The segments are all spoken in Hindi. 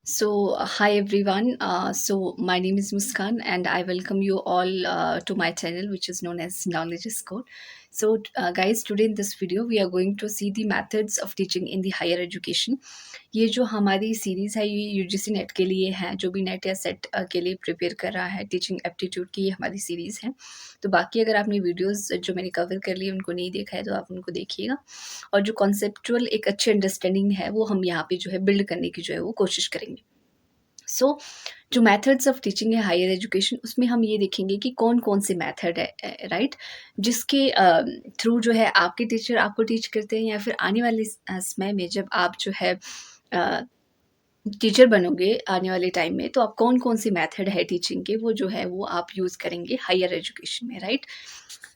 Hi everyone. My name is Muskan, and I welcome you all to my channel, which is known as Knowledge is Code. Guys, today in this video, we are going to see the methods of teaching in the higher education. ये जो हमारी सीरीज है ये यूजीसी नेट के लिए है, जो भी नेट या सेट के लिए प्रिपेयर कर रहा है टीचिंग एप्टीट्यूड की, ये हमारी सीरीज है। तो बाकी अगर आपने वीडियोस जो मैंने कवर कर लिए उनको नहीं देखा है तो आप उनको देखिएगा, और जो कॉन्सेप्चुअल एक अच्छी अंडरस्टैंडिंग है वो हम यहाँ पे जो है बिल्ड करने की जो है वो कोशिश करेंगे। जो मेथड्स ऑफ टीचिंग है हायर एजुकेशन, उसमें हम ये देखेंगे कि कौन कौन से मेथड है, राइट, जिसके थ्रू जो है आपके टीचर आपको टीच करते हैं, या फिर आने वाले समय में जब आप जो है टीचर बनोगे आने वाले टाइम में, तो आप कौन कौन से मेथड है टीचिंग के वो जो है वो आप यूज़ करेंगे हायर एजुकेशन में, right.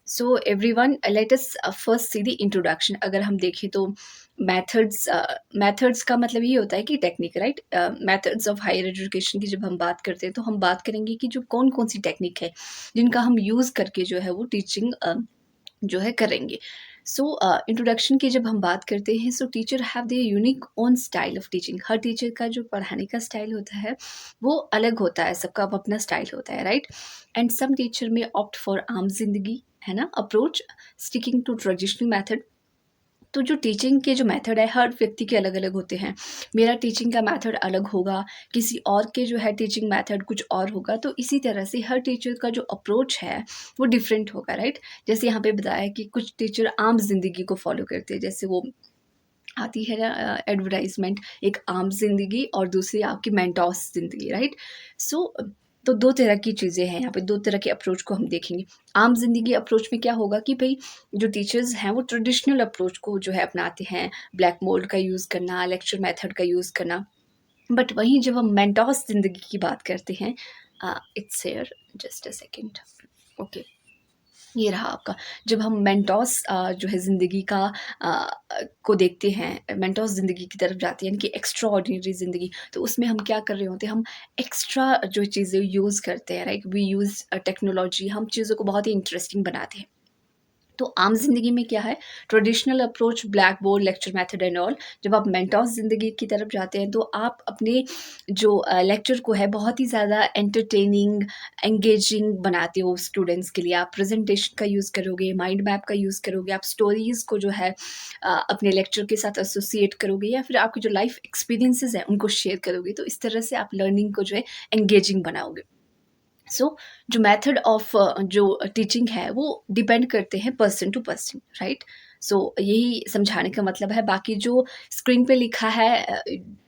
So everyone, let us first see the introduction. अगर हम देखें तो मेथड्स का मतलब ये होता है कि technique, right. Methods of higher education की जब हम बात करते हैं तो हम बात करेंगे कि जो कौन कौन सी टेक्निक है जिनका हम यूज़ करके जो है वो टीचिंग जो है करेंगे। इंट्रोडक्शन की जब हम बात करते हैं, सो teacher have the unique own style of teaching. Her teacher का जो पढ़ाने का स्टाइल होता है वो अलग होता है, सबका अपना स्टाइल होता है, right. And some teacher may opt for आम जिंदगी, है ना, approach, sticking to traditional method. तो जो टीचिंग के जो मेथड है हर व्यक्ति के अलग अलग होते हैं। मेरा टीचिंग का मेथड अलग होगा, किसी और के जो है टीचिंग मेथड कुछ और होगा। तो इसी तरह से हर टीचर का जो अप्रोच है वो डिफरेंट होगा, राइट। जैसे यहाँ पे बताया कि कुछ टीचर आम जिंदगी को फॉलो करते हैं, जैसे वो आती है ना एडवर्टाइजमेंट, एक आम जिंदगी और दूसरी आपकी मेंटोस जिंदगी, राइट। सो तो दो तरह की चीज़ें हैं यहाँ पे, दो तरह के अप्रोच को हम देखेंगे। आम जिंदगी अप्रोच में क्या होगा कि भाई जो टीचर्स हैं वो ट्रेडिशनल अप्रोच को जो है अपनाते हैं, ब्लैक मोल्ड का यूज़ करना, लेक्चर मेथड का यूज़ करना। बट वहीं जब हम मेंटोस ज़िंदगी की बात करते हैं, it's here, just a second, okay, ये रहा आपका। जब हम मेंटोस जो है ज़िंदगी का को देखते हैं, मेंटोस ज़िंदगी की तरफ जाते हैं, यानी कि एक्स्ट्रा ऑर्डिनरी ज़िंदगी, तो उसमें हम क्या कर रहे होते हैं, हम एक्स्ट्रा जो चीज़ें यूज़ करते हैं, राइट, वी यूज़ टेक्नोलॉजी, हम चीज़ों को बहुत ही इंटरेस्टिंग बनाते हैं। तो आम ज़िंदगी में क्या है, traditional approach, black board, lecture method and all. जब आप मेंटोस ज़िंदगी की तरफ जाते हैं तो आप अपने जो लेक्चर को है बहुत ही ज़्यादा एंटरटेनिंग, एंगेजिंग बनाते हो स्टूडेंट्स के लिए। आप प्रेजेंटेशन का यूज़ करोगे, माइंड मैप का यूज़ करोगे, आप स्टोरीज़ को जो है अपने लेक्चर के साथ एसोसिएट करोगे, या फिर आपके जो लाइफ एक्सपीरियंसेस हैं उनको शेयर करोगे। तो इस तरह से आप लर्निंग को जो है एंगेजिंग बनाओगे। जो मेथड ऑफ जो टीचिंग है वो डिपेंड करते हैं पर्सन टू पर्सन, राइट। यही समझाने का मतलब है। बाकी जो स्क्रीन पे लिखा है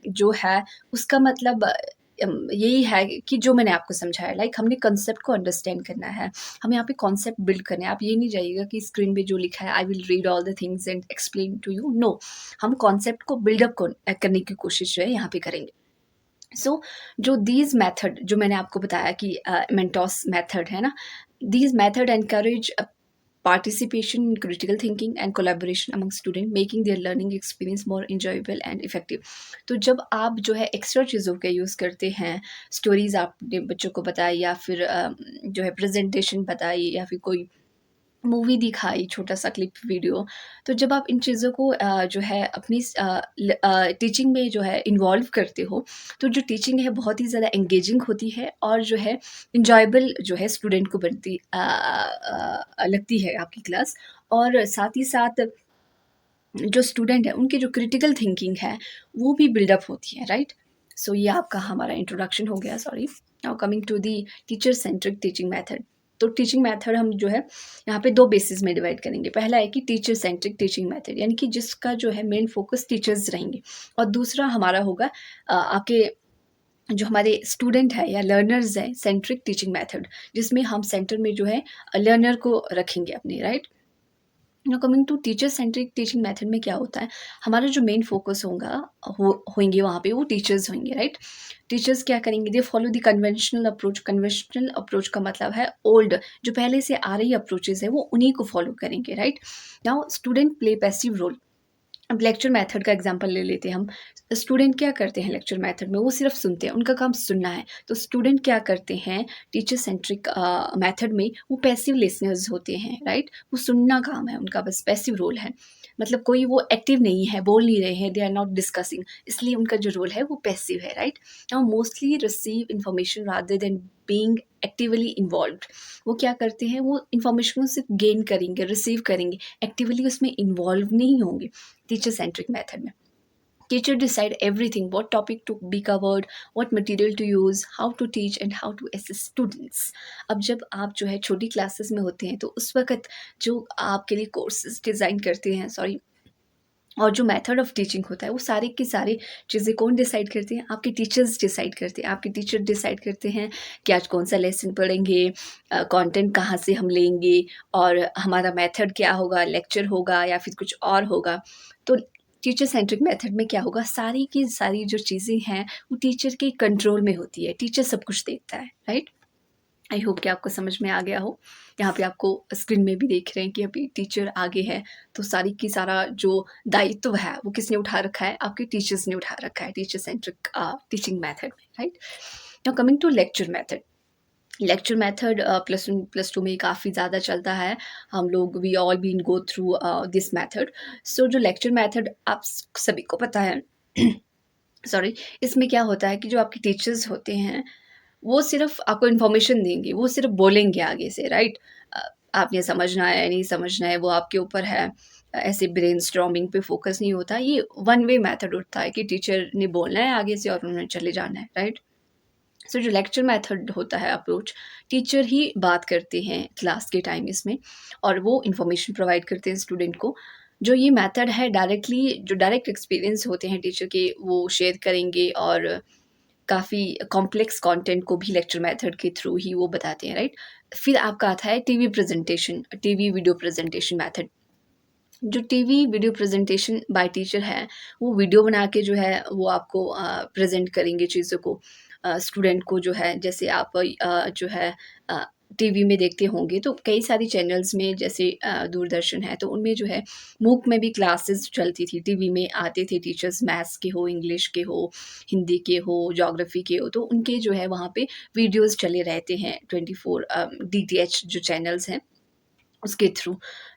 जो है उसका मतलब यही है कि जो मैंने आपको समझाया, लाइक हमने कंसेप्ट को अंडरस्टैंड करना है, हम यहाँ पे कॉन्सेप्ट बिल्ड करना है। आप ये नहीं जाइएगा कि स्क्रीन पे जो लिखा है I will read all the things and explain to you, no. हम कॉन्सेप्ट को बिल्डअप करने की कोशिश जो है यहाँ पे करेंगे। जो दीज मेथड जो मैंने आपको बताया कि मेंटोस मेथड है ना, these method encourage participation in critical thinking and collaboration among students, making their learning experience more enjoyable and effective। तो जब आप जो है एक्स्ट्रा चीज़ों का यूज़ करते हैं, स्टोरीज आपने बच्चों को बताई, या फिर जो है प्रेजेंटेशन बताई, या फिर कोई मूवी दिखाई, छोटा-सा क्लिप वीडियो, तो जब आप इन चीज़ों को जो है अपनी टीचिंग में जो है इन्वॉल्व करते हो, तो जो टीचिंग है बहुत ही ज़्यादा एंगेजिंग होती है, और जो है एन्जॉयबल जो है स्टूडेंट को लगती है आपकी क्लास। और साथ ही साथ जो स्टूडेंट है उनकी जो क्रिटिकल थिंकिंग है वो भी बिल्डअप होती है, राइट। ये आपका हमारा इंट्रोडक्शन हो गया, sorry. Now coming to the teacher centric teaching method. तो टीचिंग मेथड हम जो है यहाँ पे दो बेसिस में डिवाइड करेंगे। पहला है कि टीचर सेंट्रिक टीचिंग मेथड, यानी कि जिसका जो है मेन फोकस टीचर्स रहेंगे, और दूसरा हमारा होगा आपके जो हमारे स्टूडेंट है या लर्नर्स हैं, सेंट्रिक टीचिंग मेथड, जिसमें हम सेंटर में जो है लर्नर को रखेंगे अपने, right. Now coming to teacher centric teaching method में क्या होता है, हमारा जो मेन फोकस होगा होंगे वहाँ पे वो टीचर्स होंगे, राइट। टीचर्स क्या करेंगे, they follow the conventional approach. Conventional approach का मतलब है ओल्ड, जो पहले से आ रही अप्रोचेज है वो उन्हीं को फॉलो करेंगे, right. Now student play passive role. अब लेक्चर मेथड का एग्जांपल ले लेते हैं हम। स्टूडेंट क्या करते हैं लेक्चर मेथड में, वो सिर्फ सुनते हैं, उनका काम सुनना है। तो स्टूडेंट क्या करते हैं टीचर सेंट्रिक मेथड में, वो पैसिव लिसनर्स होते हैं, राइट। वो सुनना काम है उनका, बस पैसिव रोल है। मतलब कोई वो एक्टिव नहीं है, बोल नहीं रहे हैं, दे आर नॉट डिस्कसिंग, इसलिए उनका जो रोल है वो पैसिव है, right. Now mostly receive information rather than being actively involved. वो क्या करते हैं, वो इन्फॉर्मेशन को सिर्फ गेन करेंगे, रिसीव करेंगे, एक्टिवली उसमें इन्वॉल्व नहीं होंगे। टीचर सेंट्रिक मेथड में teacher decide everything, what topic to be covered, what material to use, how to teach and how to assist students। अब जब आप जो है छोटी क्लासेस में होते हैं तो उस वक्त जो आपके लिए कोर्सेज डिज़ाइन करते हैं, सॉरी, और जो मेथड ऑफ टीचिंग होता है वो सारे की सारी चीज़ें कौन डिसाइड करते हैं, आपके टीचर्स डिसाइड करते हैं। आपके टीचर डिसाइड करते हैं कि आज कौन सा लेसन पढ़ेंगे, कंटेंट कहाँ से हम लेंगे, और हमारा मेथड क्या होगा, लेक्चर होगा या फिर कुछ और होगा। तो टीचर सेंट्रिक मेथड में क्या होगा, सारी की सारी जो चीज़ें हैं वो टीचर के कंट्रोल में होती है, टीचर सब कुछ देखता है, राइट। आई होप कि आपको समझ में आ गया हो। यहाँ पे आपको स्क्रीन में भी देख रहे हैं कि अभी टीचर आगे है, तो सारी की सारा जो दायित्व है वो किसने उठा रखा है, आपके टीचर्स ने उठा रखा है टीचर सेंट्रिक टीचिंग मेथड में, right. Now coming to lecture method. Lecture method plus one plus two में काफ़ी ज़्यादा चलता है। हम लोग we all been go through this method. So जो लेक्चर मेथड आप सभी को पता है सॉरी, इसमें क्या होता है कि जो आपके टीचर्स होते हैं वो सिर्फ आपको इन्फॉर्मेशन देंगे, वो सिर्फ बोलेंगे आगे से, राइट। आपने समझना है नहीं समझना है वो आपके ऊपर है। ऐसे ब्रेनस्टॉर्मिंग पे फोकस नहीं होता, ये वन वे मेथड होता है कि टीचर ने बोलना है आगे से और उन्होंने चले जाना है, राइट। सो जो लेक्चर मेथड होता है अप्रोच, टीचर ही बात करते हैं क्लास के टाइम इसमें, और वो इन्फॉर्मेशन प्रोवाइड करते हैं स्टूडेंट को। जो ये मेथड है डायरेक्टली, जो डायरेक्ट एक्सपीरियंस होते हैं टीचर के वो शेयर करेंगे, और काफ़ी कॉम्प्लेक्स कंटेंट को भी लेक्चर मेथड के थ्रू ही वो बताते हैं, राइट। फिर आपका आता है TV presentation, TV video presentation method. जो TV video presentation by teacher है, वो वीडियो बना के जो है वो आपको प्रेजेंट करेंगे चीज़ों को स्टूडेंट को, जो है जैसे आप जो है टीवी में देखते होंगे तो कई सारी चैनल्स में, जैसे दूरदर्शन है तो उनमें जो है मूक में भी क्लासेस चलती थी, टीवी में आते थे टीचर्स, मैथ्स के हो, इंग्लिश के हो, हिंदी के हो, ज्योग्राफी के हो, तो उनके जो है वहाँ पे वीडियोस चले रहते हैं 24 डीटीएच जो चैनल्स हैं उसके थ्रू।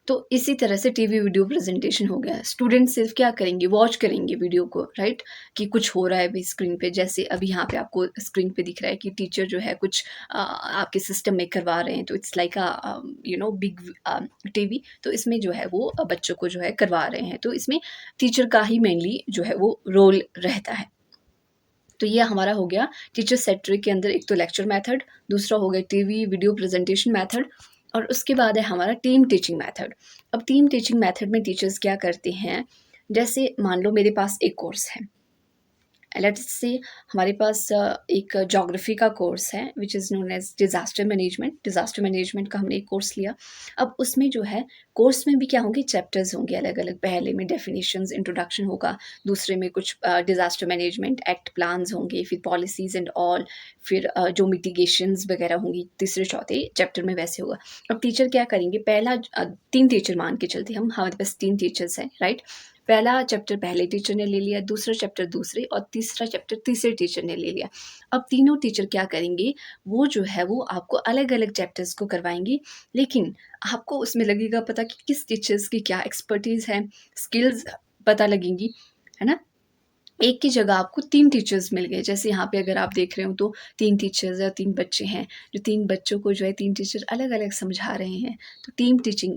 तो इसी तरह से टीवी वीडियो प्रेजेंटेशन हो गया। स्टूडेंट सिर्फ क्या करेंगे, वॉच करेंगे वीडियो को, राइट, कि कुछ हो रहा है भी स्क्रीन पे। जैसे अभी यहाँ पे आपको स्क्रीन पे दिख रहा है कि टीचर जो है कुछ आपके सिस्टम में करवा रहे हैं, तो it's like a big TV. तो इसमें जो है वो बच्चों को जो है करवा रहे हैं, तो इसमें टीचर का ही मेनली जो है वो रोल रहता है। तो ये हमारा हो गया टीचर सेंट्रिक के अंदर, एक तो लेक्चर मेथड, दूसरा हो गया टीवी वीडियो प्रेजेंटेशन मेथड, और उसके बाद है हमारा टीम टीचिंग मेथड। अब टीम टीचिंग मेथड में टीचर्स क्या करते हैं, जैसे मान लो मेरे पास एक कोर्स है, लेट्स से हमारे पास एक ज्योग्राफी का कोर्स है which is known as disaster management. Disaster management का हमने एक कोर्स लिया। अब उसमें जो है कोर्स में भी क्या होंगे, चैप्टर्स होंगे अलग अलग। पहले में डेफिनेशंस इंट्रोडक्शन होगा, दूसरे में कुछ डिज़ास्टर मैनेजमेंट एक्ट प्लान्स होंगे, फिर पॉलिसीज़ एंड ऑल, फिर जो मिटिगेशंस वगैरह होंगी तीसरे चौथे चैप्टर में वैसे होगा। अब टीचर क्या करेंगे, पहला 3 टीचर मान के चलते हम, हमारे पास 3 टीचर्स हैं, राइट। पहला चैप्टर पहले टीचर ने ले लिया, दूसरा चैप्टर दूसरे, और तीसरा चैप्टर तीसरे टीचर ने ले लिया। अब तीनों टीचर क्या करेंगे, वो जो है वो आपको अलग अलग चैप्टर्स को करवाएंगे, लेकिन आपको उसमें लगेगा पता कि किस टीचर्स की क्या एक्सपर्टीज़ है, स्किल्स पता लगेंगी, है ना। एक की जगह आपको 3 टीचर्स मिल गए। जैसे यहाँ पे अगर आप देख रहे हो तो 3 टीचर्स या 3 बच्चे हैं, जो 3 बच्चों को जो है 3 टीचर अलग-अलग समझा रहे हैं। तो टीम टीचिंग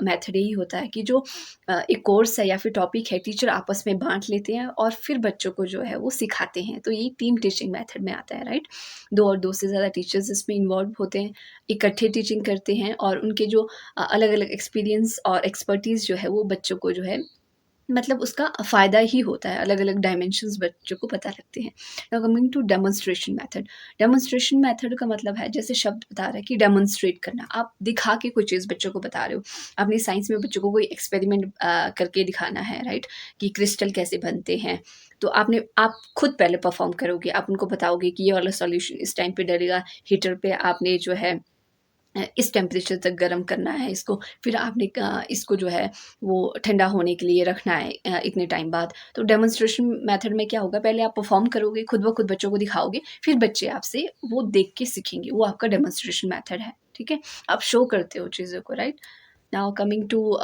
मेथड यही होता है कि जो एक कोर्स है या फिर टॉपिक है, टीचर आपस में बाँट लेते हैं और फिर बच्चों को जो है वो सिखाते हैं। तो ये टीम टीचिंग मेथड में आता है, राइट। 2 और 2 से ज़्यादा टीचर्स इसमें इन्वॉल्व होते हैं, इकट्ठे टीचिंग करते हैं, और उनके जो अलग-अलग एक्सपीरियंस और एक्सपर्टीज़ जो है वो बच्चों को जो है मतलब उसका फ़ायदा ही होता है, अलग-अलग डायमेंशंस बच्चों को पता लगते हैं। Now coming to demonstration method. Demonstration method का मतलब है, जैसे शब्द बता रहा है कि डेमोंस्ट्रेट करना, आप दिखा के कोई चीज़ बच्चों को बता रहे हो। आपने साइंस में बच्चों को कोई एक्सपेरिमेंट करके दिखाना है, राइट, कि क्रिस्टल कैसे बनते हैं। तो आप खुद पहले परफॉर्म करोगे, आप उनको बताओगे कि ये वाला सॉल्यूशन इस टाइम पे डलेगा, हीटर पे आपने जो है इस टेम्परेचर तक गर्म करना है इसको, फिर आपने इसको जो है वो ठंडा होने के लिए रखना है इतने टाइम बाद। तो डेमोन्स्ट्रेशन मेथड में क्या होगा, पहले आप परफॉर्म करोगे, खुद ब खुद बच्चों को दिखाओगे, फिर बच्चे आपसे वो देख के सीखेंगे, वो आपका डेमोन्स्ट्रेशन मेथड है, ठीक है? आप शो करते हो चीज़ों को, right? Now coming to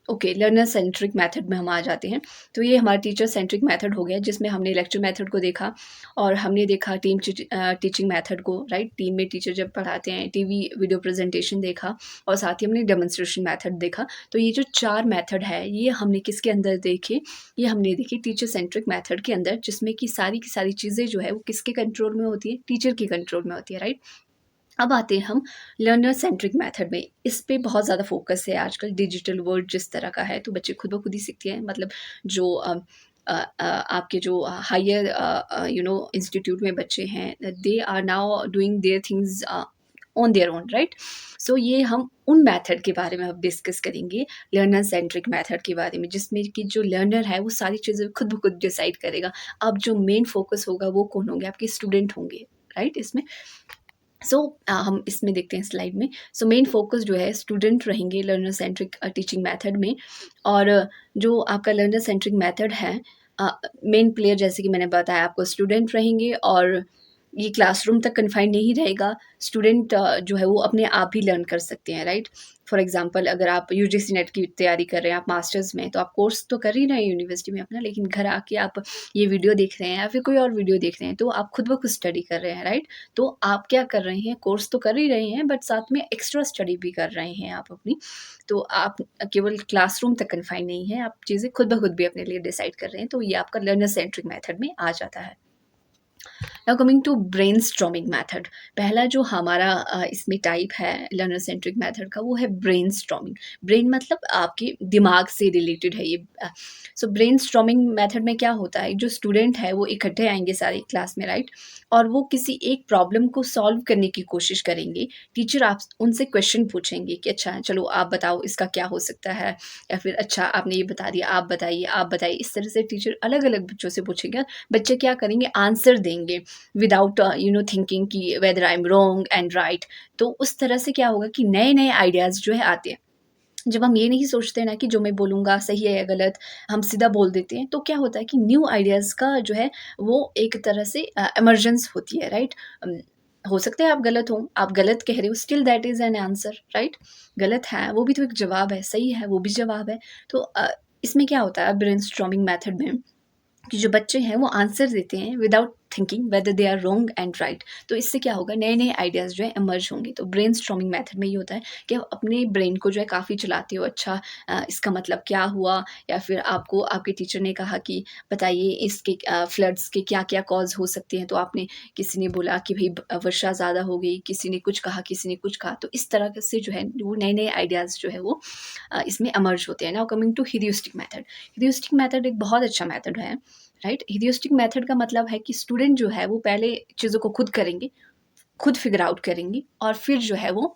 okay, learner centric method में हम आ जाते हैं। तो ये हमारा टीचर सेंट्रिक मेथड हो गया, जिसमें हमने लेक्चर मेथड को देखा और हमने देखा टीचिंग मेथड को, राइट? टीम में टीचर जब पढ़ाते हैं, टीवी वीडियो प्रेजेंटेशन देखा और साथ ही हमने डेमोन्स्ट्रेशन मेथड देखा। तो ये जो 4 मेथड है, ये हमने किसके अंदर देखे? ये हमने देखी टीचर सेंट्रिक मेथड के अंदर, जिसमें कि सारी की सारी चीज़ें जो है वो किसके कंट्रोल में होती है? टीचर के कंट्रोल में होती है, राइट? अब आते हैं हम लर्नर सेंट्रिक मेथड में। इस पे बहुत ज़्यादा फोकस है आजकल, डिजिटल वर्ल्ड जिस तरह का है, तो बच्चे खुद ब खुद ही सीखते हैं। मतलब जो आपके जो हायर इंस्टीट्यूट में बच्चे हैं, they are now doing their things on their own, right? So ये हम उन मेथड के बारे में अब डिस्कस करेंगे, लर्नर सेंट्रिक मेथड के बारे में, जिसमें कि जो लर्नर है वो सारी चीज़ें खुद ब खुद डिसाइड करेगा। अब जो मेन फोकस होगा वो कौन होंगे? आपके स्टूडेंट होंगे, राइट? इसमें सो हम इसमें देखते हैं स्लाइड में। सो मेन फोकस जो है स्टूडेंट रहेंगे लर्नर सेंट्रिक टीचिंग मेथड में। और जो आपका लर्नर सेंट्रिक मेथड है, मेन प्लेयर जैसे कि मैंने बताया आपको स्टूडेंट रहेंगे, और ये क्लासरूम तक कन्फाइंड नहीं रहेगा। स्टूडेंट जो है वो अपने आप ही लर्न कर सकते हैं, राइट? फॉर एग्जांपल अगर आप यूजीसी नेट की तैयारी कर रहे हैं, आप मास्टर्स में, तो आप कोर्स तो कर ही रहे हैं यूनिवर्सिटी में अपना, लेकिन घर आके आप ये वीडियो देख रहे हैं या फिर कोई और वीडियो देख रहे हैं, तो आप खुद ब खुद स्टडी कर रहे हैं, राइट? तो आप क्या कर रहे हैं, कोर्स तो कर ही रहे हैं, बट साथ में एक्स्ट्रा स्टडी भी कर रहे हैं आप अपनी। तो आप केवल क्लासरूम तक कन्फाइन नहीं है, आप चीज़ें खुद ब खुद भी अपने लिए डिसाइड कर रहे हैं, तो ये आपका लर्नर सेंट्रिक मेथड में आ जाता है। Now coming to brainstorming method. पहला जो हमारा इसमें टाइप है लर्नर सेंट्रिक मेथड का, वो है ब्रेनस्टॉर्मिंग। ब्रेन मतलब आपके दिमाग से रिलेटेड है ये। सो ब्रेनस्टॉर्मिंग मेथड में क्या होता है, जो स्टूडेंट है वो इकट्ठे आएंगे सारे क्लास में, राइट? और वो किसी एक प्रॉब्लम को सॉल्व करने की कोशिश करेंगे। टीचर आप उनसे क्वेश्चन पूछेंगे कि अच्छा चलो आप बताओ इसका क्या हो सकता है, या फिर अच्छा आपने ये बता दिया, आप बताइए, आप बताइए। इस तरह से टीचर अलग अलग बच्चों से पूछेंगे, बच्चे क्या करेंगे, आंसर देंगे विदाउट थिंकिंग कि whether I am wrong and right. तो उस तरह से क्या होगा कि नए नए आइडियाज़ जो है आते हैं। जब हम ये नहीं सोचते ना कि जो मैं बोलूँगा सही है या गलत, हम सीधा बोल देते हैं, तो क्या होता है कि न्यू आइडियाज़ का जो है वो एक तरह से इमर्जेंस होती है, राइट? हो सकता है आप गलत हो, आप गलत कह रहे हो, still that is an answer, right? गलत है वो भी तो एक जवाब है, सही है वो भी जवाब है। तो इसमें क्या होता है ब्रेनस्टॉर्मिंग मेथड में, कि जो बच्चे हैं वो आंसर देते हैं without thinking whether they are wrong and right. तो इससे क्या होगा, नए नए आइडियाज़ जो है इमर्ज होंगे। तो ब्रेन स्टॉर्मिंग मैथड में ये होता है कि आप अपने ब्रेन को जो है काफ़ी चलाते हो। अच्छा इसका मतलब क्या हुआ, या फिर आपको आपके टीचर ने कहा कि बताइए इसके फ्लड्स के क्या क्या कॉज हो सकते हैं, तो आपने किसी ने बोला कि भाई वर्षा ज़्यादा हो गई, किसी ने कुछ कहा, किसी ने कुछ कहा। तो इस तरह से जो है वो नए नए आइडियाज़ जो है वो इसमें इमर्ज होते हैं। Now coming to heuristic method. Heuristic method एक बहुत अच्छा मैथड है, राइट? ह्यूरिस्टिक मेथड का मतलब है कि स्टूडेंट जो है वो पहले चीज़ों को खुद करेंगे, खुद फिगर आउट करेंगे, और फिर जो है वो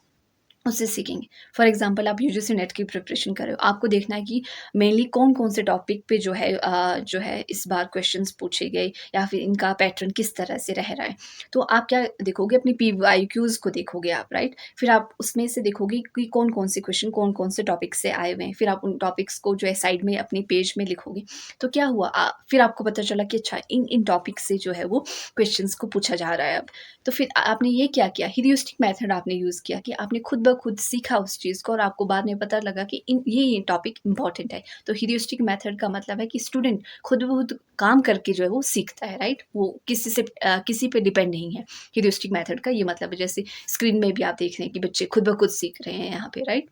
उससे सीखेंगे। फॉर एग्जांपल आप यूजीसी नेट की प्रिपरेशन कर रहे हो, आपको देखना है कि मेनली कौन-कौन से टॉपिक पे जो है इस बार क्वेश्चंस पूछे गए, या फिर इनका पैटर्न किस तरह से रह रहा है। तो आप क्या देखोगे, अपनी पीवाईक्यूज़ को देखोगे आप, राइट? फिर आप उसमें से देखोगे कि कौन-कौन से क्वेश्चन कौन-कौन से टॉपिक से आए हुए हैं, फिर आप उन टॉपिक्स को जो है साइड में अपने पेज में लिखोगे। तो क्या हुआ, फिर आपको पता चला कि अच्छा इन टॉपिक से जो है वो क्वेश्चंस को पूछा जा रहा है अब। तो फिर आपने ये क्या किया, ह्यूरिस्टिक मेथड आपने यूज़ किया कि आपने खुद ब खुद सीखा उस चीज़ को, और आपको बाद में पता लगा कि ये टॉपिक इम्पॉर्टेंट है। तो ह्यूरिस्टिक मेथड का मतलब है कि स्टूडेंट खुद ब खुद काम करके जो है वो सीखता है, राइट? वो किसी पे डिपेंड नहीं है। ह्यूरिस्टिक मेथड का ये मतलब है, जैसे स्क्रीन में भी आप देख रहे हैं कि बच्चे खुद ब खुद सीख रहे हैं यहाँ पे, right?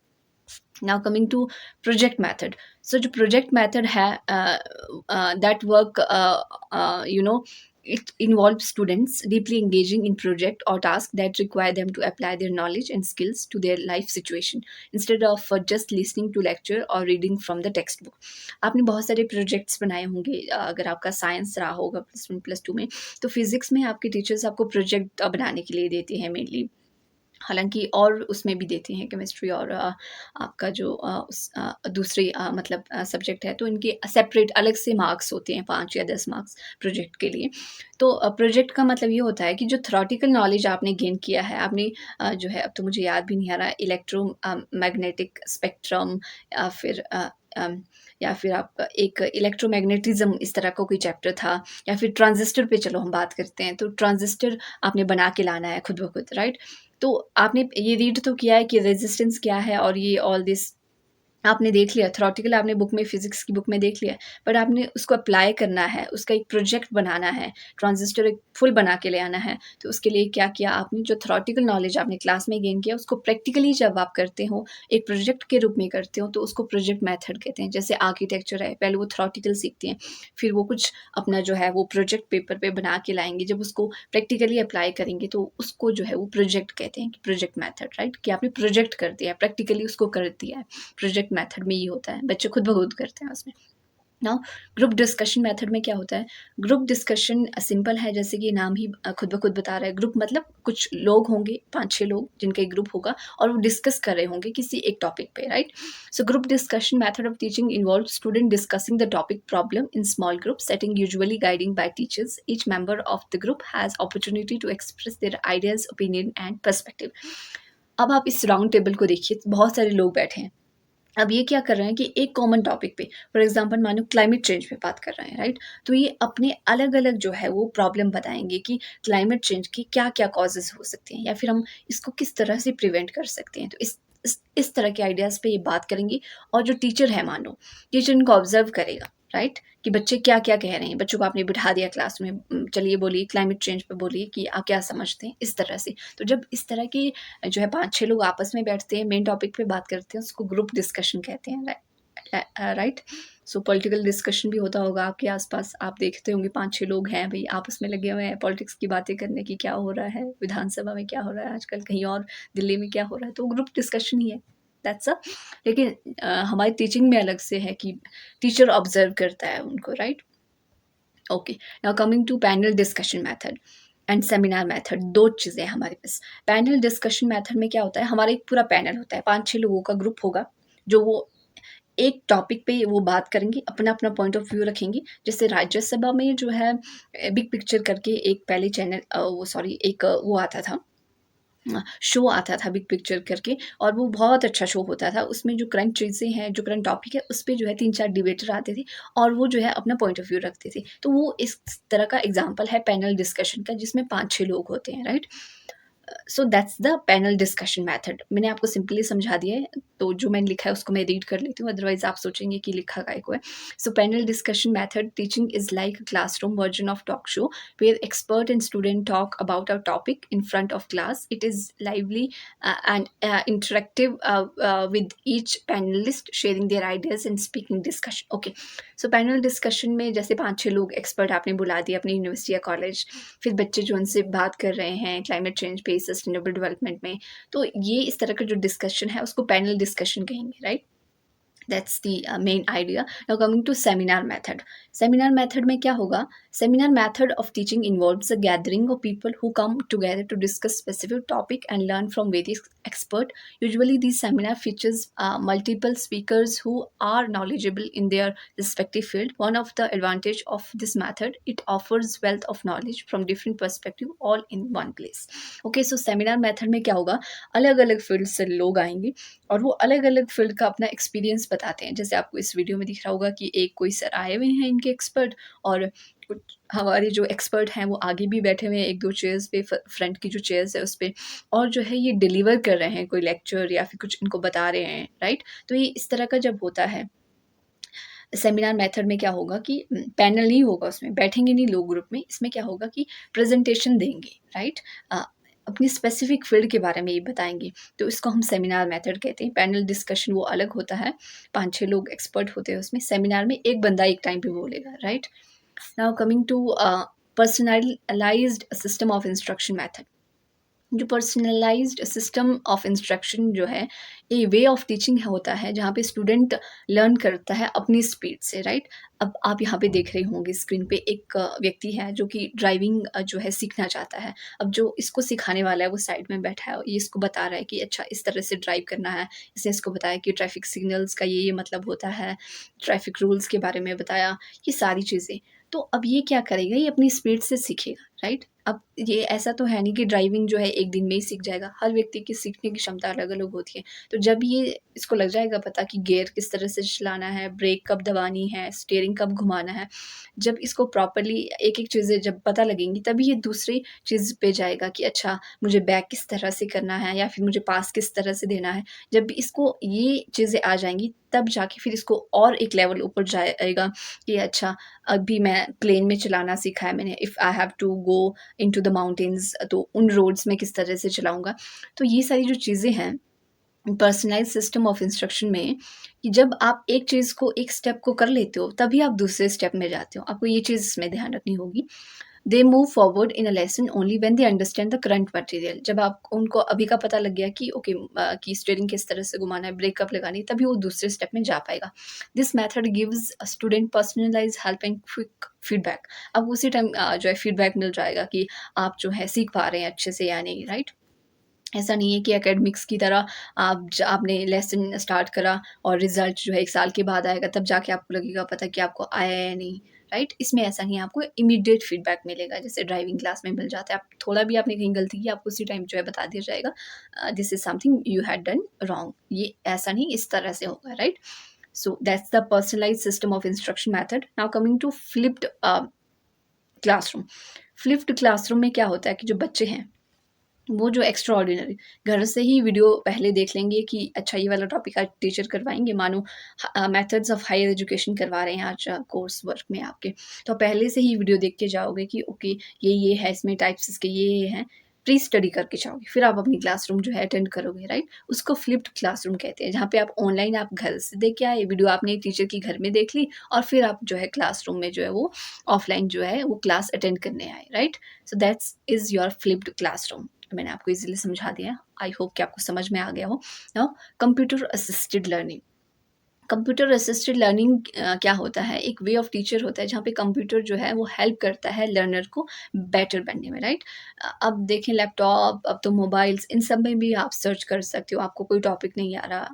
Now coming to project method. So जो प्रोजेक्ट मैथड है, that work it involves students deeply engaging in project or task that require them to apply their knowledge and skills to their life situation instead of just listening to lecture or reading from the textbook। आपने बहुत सारे प्रोजेक्ट्स बनाए होंगे, अगर आपका साइंस रहा होगा +1 +2 में, तो फिजिक्स में आपके टीचर्स आपको प्रोजेक्ट बनाने के लिए देते हैं मेनली। हालाँकि और उसमें भी देते हैं केमिस्ट्री और आपका जो दूसरी मतलब सब्जेक्ट है, तो इनके सेपरेट अलग से मार्क्स होते हैं 5 या 10 मार्क्स प्रोजेक्ट के लिए। तो प्रोजेक्ट का मतलब ये होता है कि जो थ्योरेटिकल नॉलेज आपने गेन किया है, आपने जो है अब तो मुझे याद भी नहीं आ रहा, मैग्नेटिक स्पेक्ट्रम या फिर या फिर आपका एक इलेक्ट्रोमैग्नेटिज़्म इस तरह का कोई चैप्टर था, या फिर ट्रांजिस्टर पे चलो हम बात करते हैं, तो ट्रांजिस्टर आपने बना के लाना है खुद ब खुद, राइट? तो आपने ये रीड तो किया है कि रेजिस्टेंस क्या है और ये ऑल दिस आपने देख लिया, थ्योरेटिकल आपने बुक में, फिज़िक्स की बुक में देख लिया, बट आपने उसको अप्लाई करना है, उसका एक प्रोजेक्ट बनाना है, ट्रांजिस्टर एक फुल बना के ले आना है। तो उसके लिए क्या किया आपने, जो थ्योरेटिकल नॉलेज आपने क्लास में गेन किया, उसको प्रैक्टिकली जब आप करते हो, एक प्रोजेक्ट के रूप में करते हो, तो उसको प्रोजेक्ट मेथड कहते हैं। जैसे आर्किटेक्चर है, पहले वो थ्योरेटिकल सीखते हैं, फिर वो कुछ अपना जो है वो प्रोजेक्ट पेपर पे बना के लाएँगे, जब उसको प्रैक्टिकली अप्लाई करेंगे, तो उसको जो है वो प्रोजेक्ट कहते हैं, कि प्रोजेक्ट मेथड, राइट? कि आपने प्रोजेक्ट कर दिया है, प्रैक्टिकली उसको कर दिया है। प्रोजेक्ट मेथड में ये होता है, बच्चे खुद ब खुद करते हैं उसमें। नाउ ग्रुप डिस्कशन मेथड में क्या होता है, ग्रुप डिस्कशन सिंपल है, जैसे कि नाम ही खुद ब खुद बता रहा है, ग्रुप मतलब कुछ लोग होंगे, 5-6 लोग जिनका एक ग्रुप होगा और वो डिस्कस कर रहे होंगे किसी एक टॉपिक पे, right? So group discussion method of teaching involve student discussing the topic problem in small group setting usually guiding by teachers. Each member of the group has opportunity to express their ideas, opinion and perspective. अब आप इस राउंड टेबल को देखिए, बहुत सारे लोग बैठे हैं। अब ये क्या कर रहे हैं कि एक कॉमन टॉपिक पे, फॉर एग्जांपल मानो क्लाइमेट चेंज पे बात कर रहे हैं, राइट? तो ये अपने अलग-अलग जो है वो प्रॉब्लम बताएँगे कि क्लाइमेट चेंज के क्या-क्या कॉजेज़ हो सकते हैं, या फिर हम इसको किस तरह से प्रिवेंट कर सकते हैं। तो इस तरह के आइडियाज़ पे ये बात करेंगे, और जो टीचर है मानो, टीचर इनको ऑब्ज़र्व करेगा, राइट? कि बच्चे क्या-क्या कह रहे हैं। बच्चों को आपने बिठा दिया क्लास में, चलिए बोलिए क्लाइमेट चेंज पे बोलिए कि आप क्या समझते हैं, इस तरह से। तो जब इस तरह की जो है 5-6 लोग आपस में बैठते हैं, मेन टॉपिक पे बात करते हैं, उसको ग्रुप डिस्कशन कहते हैं, राइट? सो पॉलिटिकल डिस्कशन भी होता होगा आपके आस-पास, आप देखते होंगे 5-6 लोग हैं भई, आपस में लगे हुए हैं पॉलिटिक्स की बातें करने की, क्या हो रहा है, विधानसभा में क्या हो रहा है आजकल, कहीं और दिल्ली में क्या हो रहा है, तो ग्रुप डिस्कशन ही है, दैट्स अ। लेकिन हमारी टीचिंग में अलग से है कि टीचर ऑब्ज़र्व करता है उनको, right? Okay, now coming to panel discussion method and seminar method, 2 चीज़ें हैं हमारे पास। पैनल डिस्कशन मेथड में क्या होता है, हमारा एक पूरा पैनल होता है, 5-6 लोगों का ग्रुप होगा, जो वो एक टॉपिक पे वो बात करेंगे, अपना-अपना पॉइंट ऑफ व्यू रखेंगे। जैसे राज्यसभा में जो है बिग पिक्चर करके एक पहले चैनल वो सॉरी एक वो आता था, शो आता था बिग पिक्चर करके, और वो बहुत अच्छा शो होता था। उसमें जो करंट चीज़ें हैं, जो करंट टॉपिक है, उस पे जो है 3-4 डिबेटर आते थे, और वो जो है अपना पॉइंट ऑफ व्यू रखते थे। तो वो इस तरह का एग्ज़ाम्पल है पैनल डिस्कशन का, जिसमें 5-6 लोग होते हैं, right? So that's the panel discussion method. मैंने आपको सिंपली समझा दिया है, तो जो मैंने लिखा है उसको मैं रीड कर लेती हूँ, अदरवाइज़ आप सोचेंगे कि लिखा काय को है। So panel discussion method teaching is like a classroom version of talk show where expert and student talk about a topic in front of class. It is lively and interactive with each panelist sharing their ideas and speaking discussion. Okay, so panel discussion में जैसे 5-6 लोग एक्सपर्ट आपने बुला दिए अपनी यूनिवर्सिटी या कॉलेज, फिर बच्चे जो उनसे बात कर रहे हैं क्लाइमेट चेंज पे, सस्टेनेबल डेवलपमेंट में, तो ये इस तरह का जो डिस्कशन है उसको पैनल डिस्कशन कहेंगे, right? That's the main idea. Now coming to seminar method. Seminar method में क्या होगा, seminar method of teaching involves a gathering of people who come together to discuss specific topic and learn from various expert. Usually, these seminar features multiple speakers who are knowledgeable in their respective field. One of the advantage of this method, it offers wealth of knowledge from different perspective all in one place. Okay, so seminar method में क्या होगा, अलग-अलग फील्ड से लोग आएंगे, और वो अलग-अलग फील्ड का अपना एक्सपीरियंस बताते हैं। जैसे आपको इस वीडियो में दिख रहा होगा कि एक कोई सर आए हुए हैं इनके एक्सपर्ट, और कुछ हमारे जो एक्सपर्ट हैं वो आगे भी बैठे हुए हैं 1-2 चेयर्स पे, फ्रंट की जो चेयर्स है उस पे, और जो है ये डिलीवर कर रहे हैं कोई लेक्चर या फिर कुछ इनको बता रहे हैं, राइट? तो ये इस तरह का जब होता है सेमिनार मेथड में, क्या होगा कि पैनल नहीं होगा, उसमें बैठेंगे नहीं लोग ग्रुप में, इसमें क्या होगा कि प्रेजेंटेशन देंगे, राइट? अपनी स्पेसिफिक फील्ड के बारे में ये बताएंगे, तो इसको हम सेमिनार मेथड कहते हैं। पैनल डिस्कशन वो अलग होता है, 5-6 लोग एक्सपर्ट होते हैं उसमें, सेमिनार में एक बंदा एक टाइम पे बोलेगा, right? Now coming to personalised system of instruction method. जो पर्सनलाइज्ड सिस्टम ऑफ इंस्ट्रक्शन जो है, ये वे ऑफ टीचिंग होता है जहाँ पे स्टूडेंट लर्न करता है अपनी स्पीड से, राइट? अब आप यहाँ पे देख रहे होंगे स्क्रीन पे एक व्यक्ति है जो कि ड्राइविंग जो है सीखना चाहता है। अब जो इसको सिखाने वाला है वो साइड में बैठा है, ये इसको बता रहा है कि अच्छा इस तरह से ड्राइव करना है। इसने इसको बताया कि ट्रैफिक सिग्नल्स का ये मतलब होता है, ट्रैफिक रूल्स के बारे में बताया, ये सारी चीज़ें। तो अब ये क्या करेगा, ये अपनी स्पीड से सीखेगा, राइट? अब ये ऐसा तो है नहीं कि ड्राइविंग जो है एक दिन में ही सीख जाएगा, हर व्यक्ति की सीखने की क्षमता अलग-अलग होती है। तो जब ये इसको लग जाएगा पता कि गियर किस तरह से चलाना है, ब्रेक कब दबानी है, स्टीयरिंग कब घुमाना है, जब इसको प्रॉपर्ली एक-एक चीज़ें जब पता लगेंगी तभी ये दूसरी चीज़ पे जाएगा कि अच्छा मुझे बैक किस तरह से करना है या फिर मुझे पास किस तरह से देना है। जब भी इसको ये चीज़ें आ जाएँगी तब जाके फिर इसको और एक लेवल ऊपर जाएगा कि अच्छा अभी मैं प्लेन में चलाना सीखा है मैंने, if I have to go into the mountains तो उन रोड्स में किस तरह से चलाऊँगा। तो ये सारी जो चीज़ें हैं पर्सनलाइज़ सिस्टम ऑफ इंस्ट्रक्शन में कि जब आप एक चीज़ को एक स्टेप को कर लेते हो तभी आप दूसरे स्टेप में जाते हो। आपको ये चीज़ इसमें ध्यान रखनी होगी। They move forward in a lesson only when they understand the current material. जब आप उनको अभी का पता लग गया कि ओके कि स्टीयरिंग किस तरह से घुमाना है, ब्रेक कब लगानी है, तभी वो दूसरे स्टेप में जा पाएगा। This method gives a student personalised help and quick feedback. अब उसी टाइम जो है फीडबैक मिल जाएगा कि आप जो है सीख पा रहे हैं अच्छे से या नहीं, राइट? ऐसा नहीं है कि एकेडमिक्स की तरह आपने लेसन स्टार्ट करा और रिज़ल्ट जो है 1 साल के बाद आएगा, तब जाके आपको लगेगा पता कि आपको आया या नहीं, राइट? इसमें ऐसा नहीं है, आपको इमीडिएट फीडबैक मिलेगा, जैसे ड्राइविंग क्लास में मिल जाता है। आप थोड़ा भी आपने कहीं गलती की, आपको उसी टाइम जो है बता दिया जाएगा this is something you had done wrong. ये ऐसा नहीं, इस तरह से होगा, right? So that's the personalised system of instruction method. Now coming to flipped classroom. Flipped classroom में क्या होता है कि जो बच्चे हैं वो जो एक्स्ट्रा ऑर्डिनरी घर से ही वीडियो पहले देख लेंगे कि अच्छा ये वाला टॉपिक आज टीचर करवाएँगे, मानो मेथड्स ऑफ हायर एजुकेशन करवा रहे हैं आज कोर्स वर्क में आपके। तो पहले से ही वीडियो देख के जाओगे कि ओके ये है, इसमें टाइप्स इसके ये हैं, प्री स्टडी करके जाओगे। फिर आप अपनी क्लासरूम जो है अटेंड करोगे, राइट? उसको फ्लिप्ड क्लासरूम कहते हैं, जहाँ पे आप ऑनलाइन आप घर से देख के आए, वीडियो आपने टीचर की घर में देख ली और फिर आप जो है क्लासरूम में जो है वो ऑफलाइन जो है वो क्लास अटेंड करने आए, right? So that's is your flipped classroom. मैंने आपको इजीली समझा दिया। आई होप कि आपको समझ में आ गया हो। Now computer assisted learning. Computer assisted learning क्या होता है, एक वे ऑफ टीचर होता है जहाँ पे कंप्यूटर जो है वो हेल्प करता है लर्नर को बेटर बनने में, राइट? अब देखें लैपटॉप, अब तो मोबाइल्स, इन सब में भी आप सर्च कर सकते हो। आपको कोई टॉपिक नहीं आ रहा,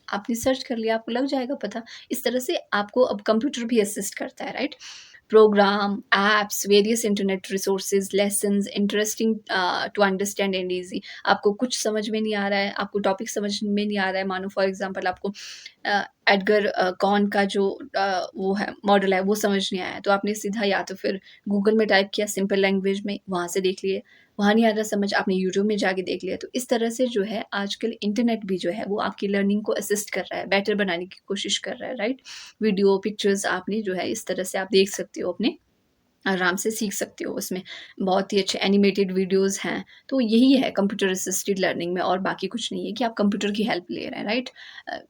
आपने सर्च कर लिया, आपको लग जाएगा पता। इस तरह से आपको अब कंप्यूटर भी असिस्ट करता है, right? Program, apps, various internet resources, lessons interesting to understand and easy. आपको कुछ समझ में नहीं आ रहा है, आपको टॉपिक समझ में नहीं आ रहा है, मानो फॉर एग्ज़ाम्पल आपको एडगर कॉन का जो वो है मॉडल है वो समझ नहीं आया, तो आपने सीधा या तो फिर गूगल में टाइप किया सिंपल लैंग्वेज में, वहाँ से देख लिए। वहाँ नहीं आ रहा समझ, आपने यूट्यूब में जाके देख लिया। तो इस तरह से जो है आजकल इंटरनेट भी जो है वो आपकी लर्निंग को असिस्ट कर रहा है, बेटर बनाने की कोशिश कर रहा है, राइट? वीडियो, पिक्चर्स आपने जो है इस तरह से आप देख सकते हो, अपने आराम से सीख सकते हो उसमें। बहुत ही अच्छे एनिमेटेड वीडियोज़ हैं। तो यही है कंप्यूटर असिस्टेड लर्निंग में, और बाकी कुछ नहीं है कि आप कंप्यूटर की हेल्प ले रहे हैं, राइट?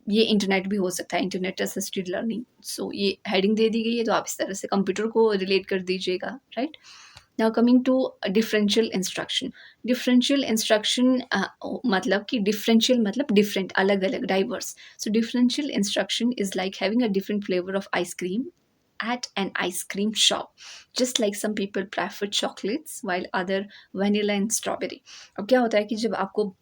ये इंटरनेट भी हो सकता है, इंटरनेट असिस्टेड लर्निंग। सो ये हेडिंग दे दी गई है, तो आप इस तरह से कंप्यूटर को रिलेट कर दीजिएगा, right? Now coming to differential instruction. Differential instruction मतलब कि डिफरेंशियल मतलब डिफरेंट, अलग-अलग, diverse. So differential instruction is like having a different flavor of ice cream at an ice cream shop. Just like some people prefer chocolates while other vanilla and strawberry. अब क्या होता है कि जब आपको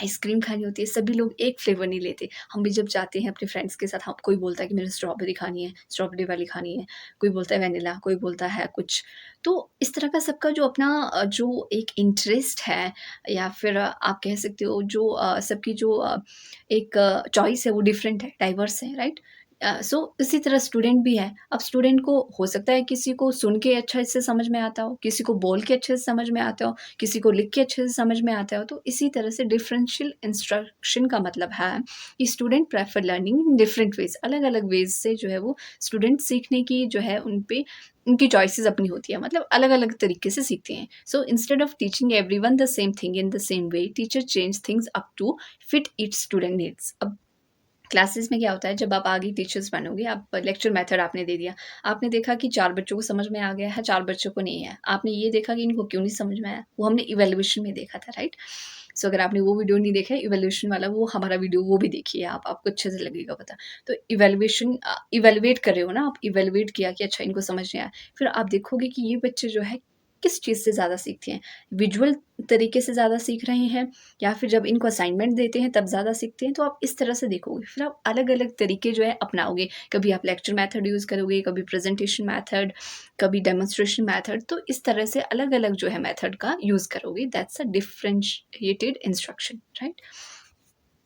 आइसक्रीम खानी होती है, सभी लोग एक फ्लेवर नहीं लेते। हम भी जब जाते हैं अपने फ्रेंड्स के साथ, हम कोई बोलता है कि मुझे स्ट्रॉबेरी खानी है, स्ट्रॉबेरी वाली खानी है, कोई बोलता है वैनिला, कोई बोलता है कुछ। तो इस तरह का सबका जो अपना जो एक इंटरेस्ट है, या फिर आप कह सकते हो जो सबकी जो एक चॉइस है वो डिफरेंट है, डाइवर्स है, राइट? सो इसी तरह स्टूडेंट भी है। अब स्टूडेंट को हो सकता है किसी को सुन के अच्छे से समझ में आता हो, किसी को बोल के अच्छे से समझ में आता हो, किसी को लिख के अच्छे से समझ में आता हो। तो इसी तरह से डिफरेंशियल इंस्ट्रक्शन का मतलब है कि student prefer learning in different ways, अलग-अलग वेज़ से जो है वो स्टूडेंट सीखने की जो है उन पे उनकी चॉइसेस अपनी होती है, मतलब अलग-अलग तरीके से सीखते हैं। So instead of teaching everyone the same thing in the same way, teacher change things up to fit each student needs. अब क्लासेस में क्या होता है, जब आप आगे टीचर्स बनोगे, आप लेक्चर मेथड आपने दे दिया, आपने देखा कि 4 बच्चों को समझ में आ गया है, 4 बच्चों को नहीं है। आपने ये देखा कि इनको क्यों नहीं समझ में आया, वो हमने इवैल्यूएशन में देखा था, राइट? सो अगर आपने वो वीडियो नहीं देखा है इवैल्यूएशन वाला, वो हमारा वीडियो वो भी देखिए आप, आपको अच्छे से लगेगा पता। तो इवैल्यूएशन इवैल्यूएट कर रहे हो ना आप, इवैल्यूएट किया कि अच्छा इनको समझ नहीं आया, फिर आप देखोगे कि ये बच्चे जो है किस चीज़ से ज़्यादा सीखते हैं, विजुअल तरीके से ज़्यादा सीख रहे हैं या फिर जब इनको असाइनमेंट देते हैं तब ज़्यादा सीखते हैं, तो आप इस तरह से देखोगे। फिर आप अलग-अलग तरीके जो है अपनाओगे। कभी आप लेक्चर मेथड यूज़ करोगे, कभी प्रेज़ेंटेशन मेथड, कभी डेमोंस्ट्रेशन मेथड, तो इस तरह से अलग-अलग जो है मेथड का यूज़ करोगे। That's a differentiated instruction, right?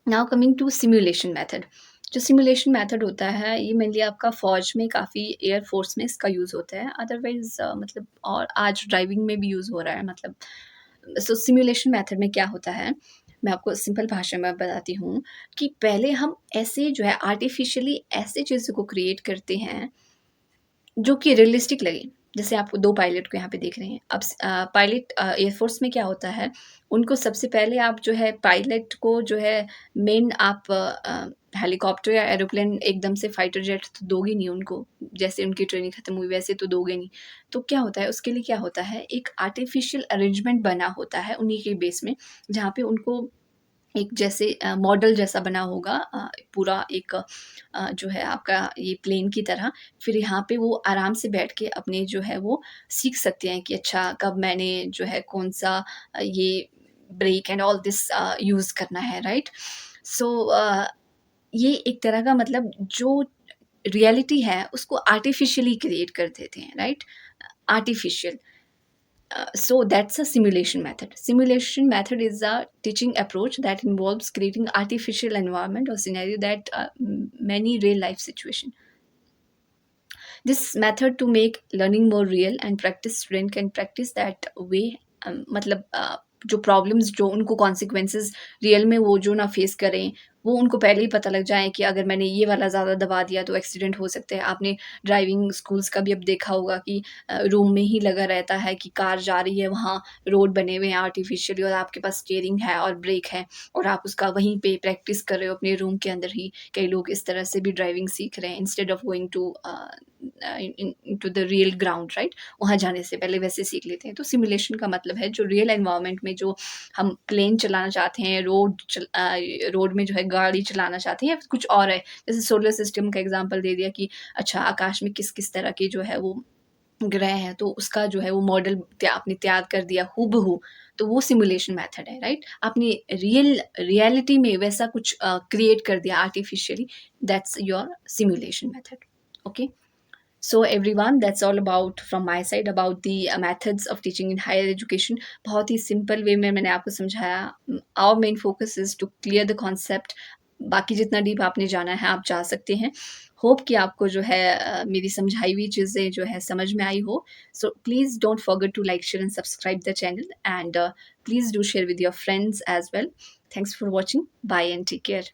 Now coming to simulation method. जो सिमुलेशन मेथड होता है, ये मेनली आपका फ़ौज में, काफ़ी एयर फ़ोर्स में इसका यूज़ होता है। अदरवाइज़ मतलब और आज ड्राइविंग में भी यूज़ हो रहा है मतलब। सो सिमुलेशन मेथड में क्या होता है, मैं आपको सिंपल भाषा में बताती हूँ कि पहले हम ऐसे जो है आर्टिफ़िशियली ऐसे चीज़ों को क्रिएट करते हैं जो कि रियलिस्टिक लगे। जैसे आप 2 पायलट को यहाँ पे देख रहे हैं। अब पायलट एयरफ़ोर्स में क्या होता है, उनको सबसे पहले आप जो है पायलट को जो है मेन आप हेलीकॉप्टर या एरोप्लेन एकदम से फाइटर जेट तो दोगे नहीं उनको, जैसे उनकी ट्रेनिंग खत्म हुई वैसे तो दोगे नहीं। तो क्या होता है उसके लिए क्या होता है, एक आर्टिफ़िशियल अरेंजमेंट बना होता है उन्हीं के बेस में, जहाँ पे उनको एक जैसे मॉडल जैसा बना होगा पूरा एक जो है आपका ये प्लेन की तरह। फिर यहाँ पे वो आराम से बैठ के अपने जो है वो सीख सकते हैं कि अच्छा कब मैंने जो है कौन-सा ये break and all this use करना है, राइट? सो ये एक तरह का मतलब जो रियलिटी है उसको आर्टिफ़िशियली क्रिएट कर देते हैं, right? Artificial. So that's a simulation method. Simulation method is a teaching approach that involves creating artificial environment or scenario that many real life situation. This method to make learning more real and practice student can practice that way. मतलब जो प्रॉब्लम्स जो उनको कॉन्सिक्वेंसेस रियल में वो जो ना फेस करें, वो उनको पहले ही पता लग जाए कि अगर मैंने ये वाला ज़्यादा दबा दिया तो एक्सीडेंट हो सकते हैं। आपने ड्राइविंग स्कूल्स का भी अब देखा होगा कि रूम में ही लगा रहता है कि कार जा रही है, वहाँ रोड बने हुए हैं आर्टिफिशियली और आपके पास स्टीयरिंग है और ब्रेक है और आप उसका वहीं पे प्रैक्टिस कर रहे हो अपने रूम के अंदर ही। कई लोग इस तरह से भी ड्राइविंग सीख रहे हैं instead of going to into the real ground, right? वहाँ जाने से पहले वैसे सीख लेते हैं। तो सिमुलेशन का मतलब है जो रियल एनवायरनमेंट में जो हम प्लेन चलाना चाहते हैं, रोड में जो है गाड़ी चलाना चाहते हैं या फिर कुछ और है। जैसे सोलर सिस्टम का एग्ज़ाम्पल दे दिया कि अच्छा आकाश में किस-किस तरह के जो है वो ग्रह हैं, तो उसका जो है वो मॉडल आपने तैयार कर दिया हूबहू, तो वो सिमुलेशन मेथड है, राइट? आपने रियलिटी में वैसा कुछ क्रिएट कर दिया artificially, that's your simulation method, okay? So everyone that's all about from my side about the methods of teaching in higher education. बहुत ही सिंपल वे में मैंने आपको समझाया। Our main focus is to clear the concept. बाकी जितना डीप आपने जाना है आप जा सकते हैं। होप कि आपको जो है मेरी समझाई हुई चीज़ें जो है समझ में आई हो। So please don't forget to like, share and subscribe the channel and please do share with your friends as well. Thanks for watching. Bye and take care.